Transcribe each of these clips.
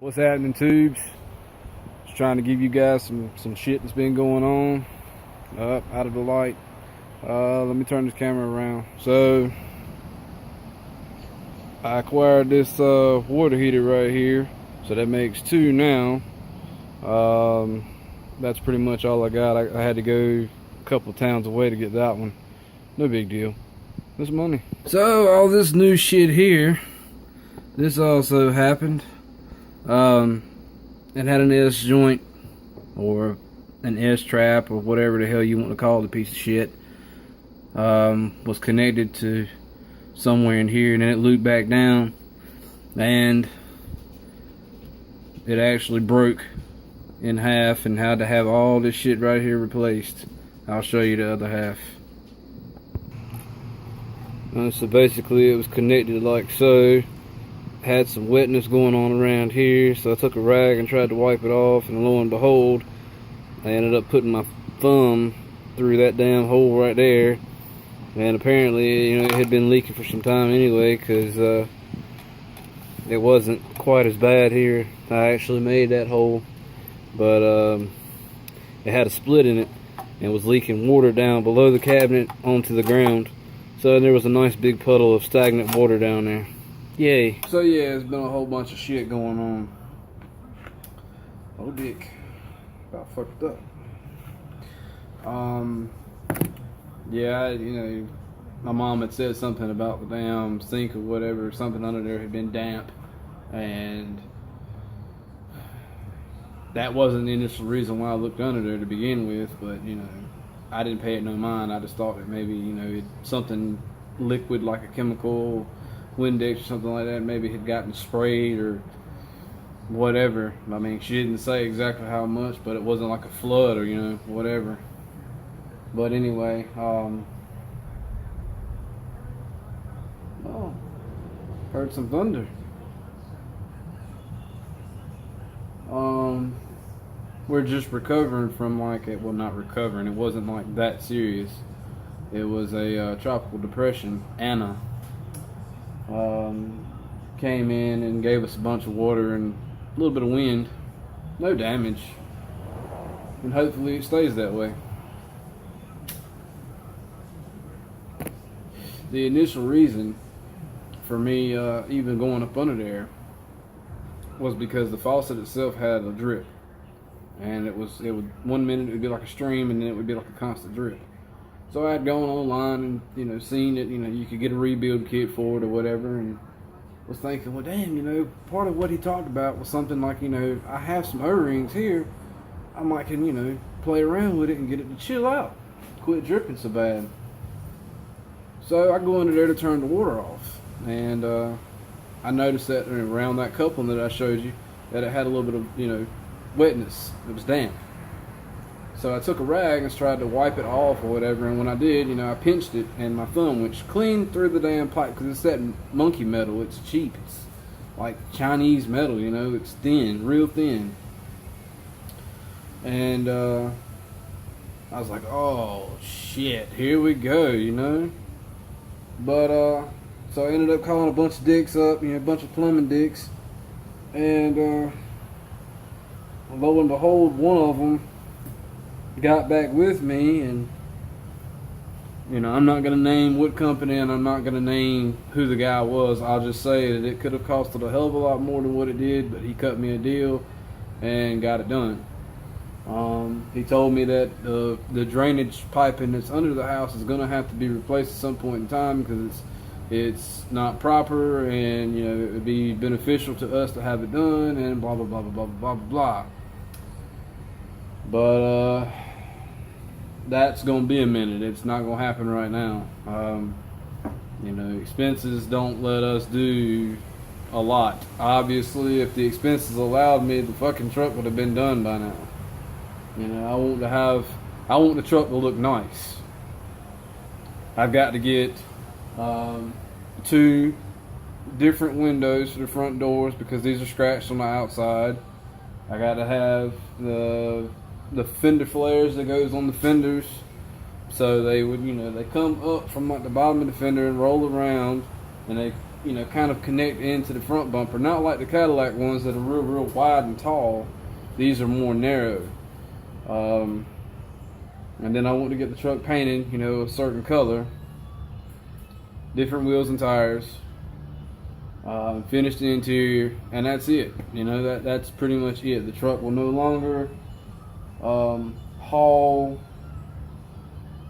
What's happening, tubes? Just trying to give you guys some shit that's been going on. Up out of the light. Let me turn this camera around. So I acquired this water heater right here, so that makes two now. That's pretty much all I got. I had to go a couple towns away to get that one. No big deal. This money. So all this new shit here, this also happened. It had an S joint or an S trap or whatever the hell you want to call the piece of shit. Was connected to somewhere in here, and then it looped back down, and it actually broke in half and had to have all this shit right here replaced. I'll show you the other half. So basically it was connected like so. Had some wetness going on around here, so I took a rag and tried to wipe it off, and lo and behold, I ended up putting my thumb through that damn hole right there. And apparently, you know, it had been leaking for some time anyway, because it wasn't quite as bad here. I actually made that hole, but it had a split in it and was leaking water down below the cabinet onto the ground. So there was a nice big puddle of stagnant water down there. Yay. So yeah, there's been a whole bunch of shit going on. Oh dick. About fucked up. Yeah, you know, my mom had said something about the damn sink or whatever, something under there had been damp, and that wasn't the initial reason why I looked under there to begin with, but you know, I didn't pay it no mind. I just thought that maybe, you know, something liquid like a chemical, Windex or something like that, maybe had gotten sprayed or whatever. I mean, she didn't say exactly how much, but it wasn't like a flood or, you know, whatever. But anyway, oh, heard some thunder. We're just recovering from like it. Well, not recovering. It wasn't like that serious. It was a tropical depression. Anna came in and gave us a bunch of water and a little bit of wind. No damage, and hopefully it stays that way. The initial reason for me even going up under there was because the faucet itself had a drip, and it would 1 minute it would be like a stream, and then it would be like a constant drip. So I had gone online and, you know, seen that, you know, you could get a rebuild kit for it or whatever, and was thinking, well, damn, you know, part of what he talked about was something like, you know, I have some O-rings here, I might can, you know, play around with it and get it to chill out, quit dripping so bad. So I go under there to turn the water off, and I noticed that around that coupling that I showed you, that it had a little bit of, you know, wetness. It was damp. So I took a rag and tried to wipe it off or whatever, and when I did, you know, I pinched it, and my thumb went clean through the damn pipe, because it's that monkey metal. It's cheap. It's like Chinese metal, you know. It's thin, real thin. And I was like, oh shit, here we go, you know. But so I ended up calling a bunch of dicks up, you know, a bunch of plumbing dicks, and lo and behold, one of them got back with me, and you know, I'm not gonna name what company, and I'm not gonna name who the guy was. I'll just say that it could have costed a hell of a lot more than what it did, but he cut me a deal and got it done. He told me that the drainage piping that's under the house is gonna have to be replaced at some point in time, because it's not proper, and you know, it would be beneficial to us to have it done, and blah blah blah blah blah blah blah. But that's gonna be a minute. It's not gonna happen right now. You know, expenses don't let us do a lot. Obviously, if the expenses allowed me, the fucking truck would have been done by now. You know, I want the truck to look nice. I've got to get 2 different windows for the front doors, because these are scratched on the outside. I got to have the fender flares that goes on the fenders, so they would, you know, they come up from like the bottom of the fender and roll around, and they kind of connect into the front bumper. Not like the Cadillac ones that are real wide and tall. These are more narrow. And then I want to get the truck painted, a certain color, different wheels and tires, finished the interior, and that's it. That's pretty much it. The truck will no longer haul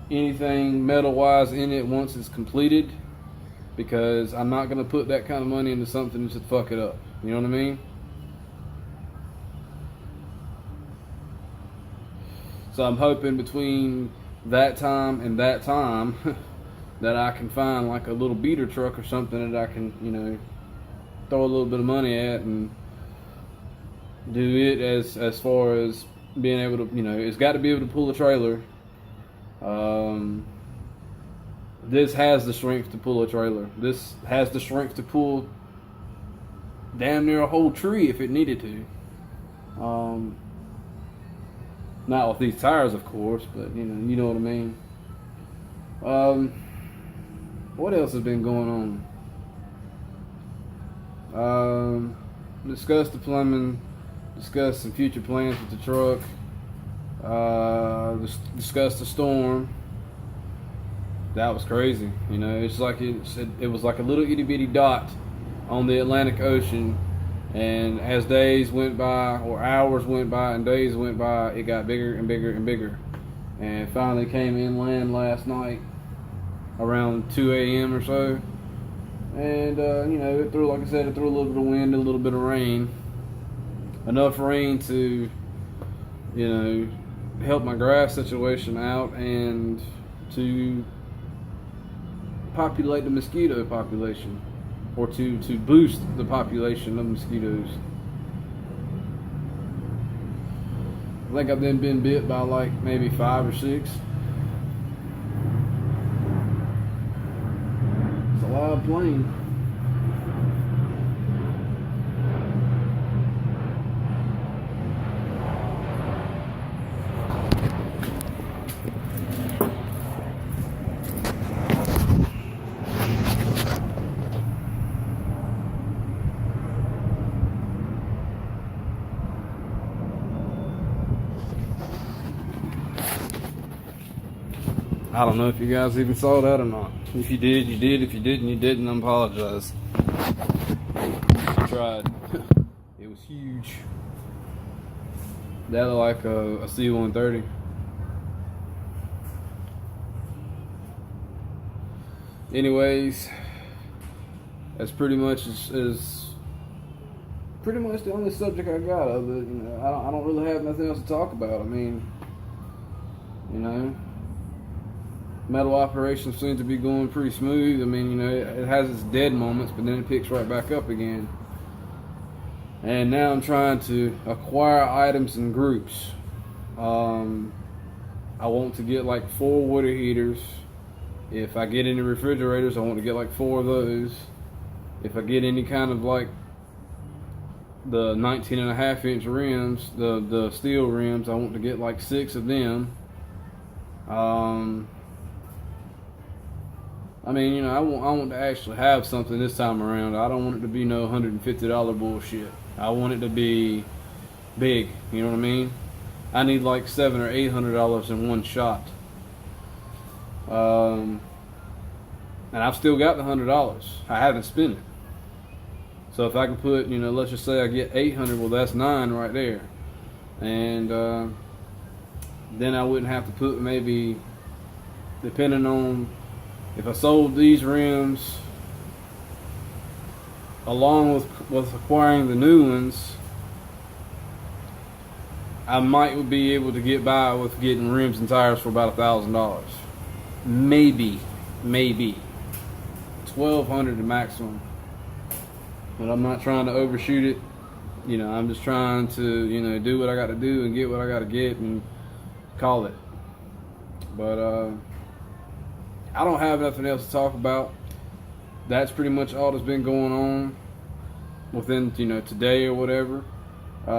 anything metal-wise in it once it's completed, because I'm not going to put that kind of money into something just to fuck it up. You know what I mean? So I'm hoping between that time and that time that I can find like a little beater truck or something that I can, throw a little bit of money at and do it as far as being able to, it's got to be able to pull a trailer. This has the strength to pull a trailer. This has the strength to pull damn near a whole tree if it needed to. Not with these tires, of course, but you know what I mean. What else has been going on? Discuss the plumbing, discuss some future plans with the truck, discuss the storm. That was crazy. It's like it was like a little itty bitty dot on the Atlantic Ocean, and as days went by, or hours went by and days went by, it got bigger and bigger and bigger, and finally came inland last night around 2 a.m. or so. And it threw, like I said, it threw a little bit of wind, a little bit of rain, enough rain to help my grass situation out and to populate the mosquito population, or to boost the population of mosquitoes. I think I've been bit by like maybe 5 or 6. It's a loud plane. I don't know if you guys even saw that or not. If you did, you did. If you didn't, you didn't. I apologize. I tried. It was huge. That looked like a C-130. Anyways, that's pretty much pretty much the only subject I got of it. I don't really have nothing else to talk about. I mean, metal operations seem to be going pretty smooth. I mean, it has its dead moments, but then it picks right back up again. And now I'm trying to acquire items in groups. I want to get like 4 water heaters. If I get any refrigerators, I want to get like 4 of those. If I get any kind of like the 19.5-inch rims, the steel rims, I want to get like 6 of them. I mean, I want to actually have something this time around. I don't want it to be no $150 bullshit. I want it to be big. You know what I mean? I need like $700 or $800 in one shot. And I've still got the $100. I haven't spent it. So if I can put, let's just say I get 800, well that's 9 right there. And then I wouldn't have to put, maybe, depending on if I sold these rims along with acquiring the new ones, I might be able to get by with getting rims and tires for about $1,000. Maybe $1,200 the maximum. But I'm not trying to overshoot it. I'm just trying to do what I got to do and get what I got to get and call it. But I don't have nothing else to talk about. That's pretty much all that's been going on within today or whatever. I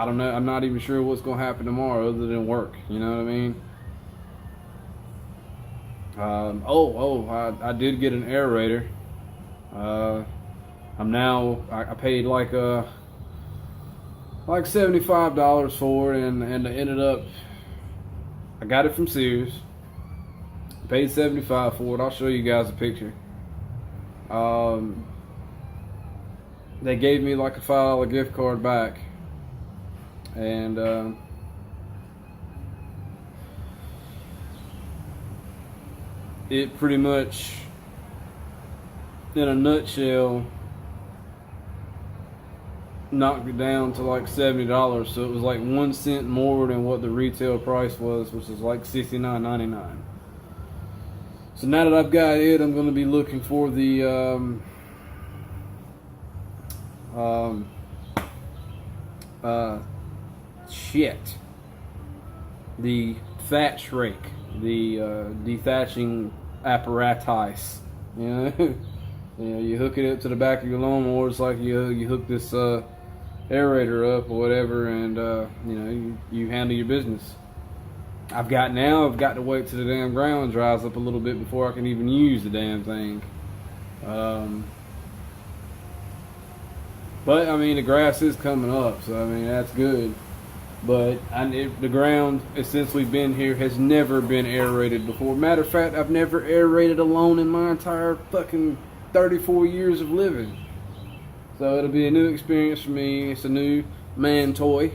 don't know. I'm not even sure what's going to happen tomorrow other than work. You know what I mean? I did get an aerator. I paid like $75 for it, and I ended up, I got it from Sears. Paid $75 for it. I'll show you guys a picture. They gave me like a $5 gift card back, and it pretty much, in a nutshell, knocked it down to like $70. So it was like 1 cent more than what the retail price was, which is like $69.99. So now that I've got it, I'm going to be looking for the the thatch rake, the dethatching apparatus. You know, you hook it up to the back of your lawnmower. It's like you hook this aerator up or whatever, and you handle your business. I've got to wait till the damn ground dries up a little bit before I can even use the damn thing. But I mean, the grass is coming up, so I mean that's good. But the ground, since we've been here, has never been aerated before. Matter of fact, I've never aerated alone in my entire fucking 34 years of living. So it'll be a new experience for me. It's a new man toy.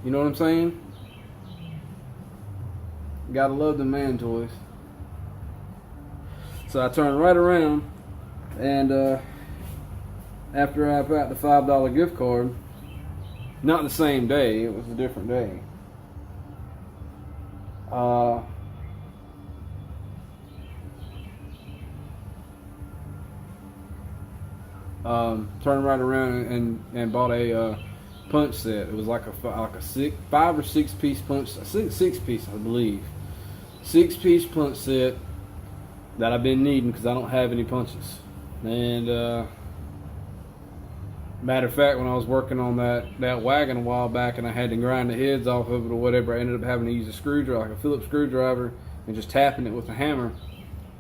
You know what I'm saying? Gotta love the man toys. So I turned right around, and after I got the $5 gift card, not the same day, it was a different day. Turned right around and bought a punch set. It was like a 5 or 6 piece punch, 6 piece, I believe. 6-piece punch set that I've been needing because I don't have any punches. And matter of fact, when I was working on that wagon a while back and I had to grind the heads off of it or whatever, I ended up having to use a screwdriver, like a Phillips screwdriver, and just tapping it with a hammer.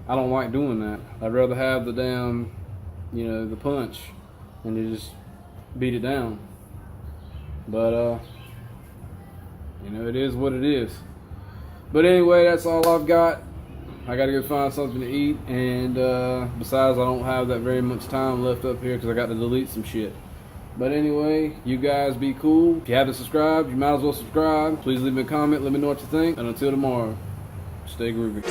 I don't like doing that. I'd rather have the damn, the punch, and to just beat it down. But it is what it is. But anyway, that's all I've got. I gotta go find something to eat, and besides, I don't have that very much time left up here because I got to delete some shit. But anyway, you guys be cool. If you haven't subscribed, you might as well subscribe. Please leave me a comment, let me know what you think, and until tomorrow, stay groovy.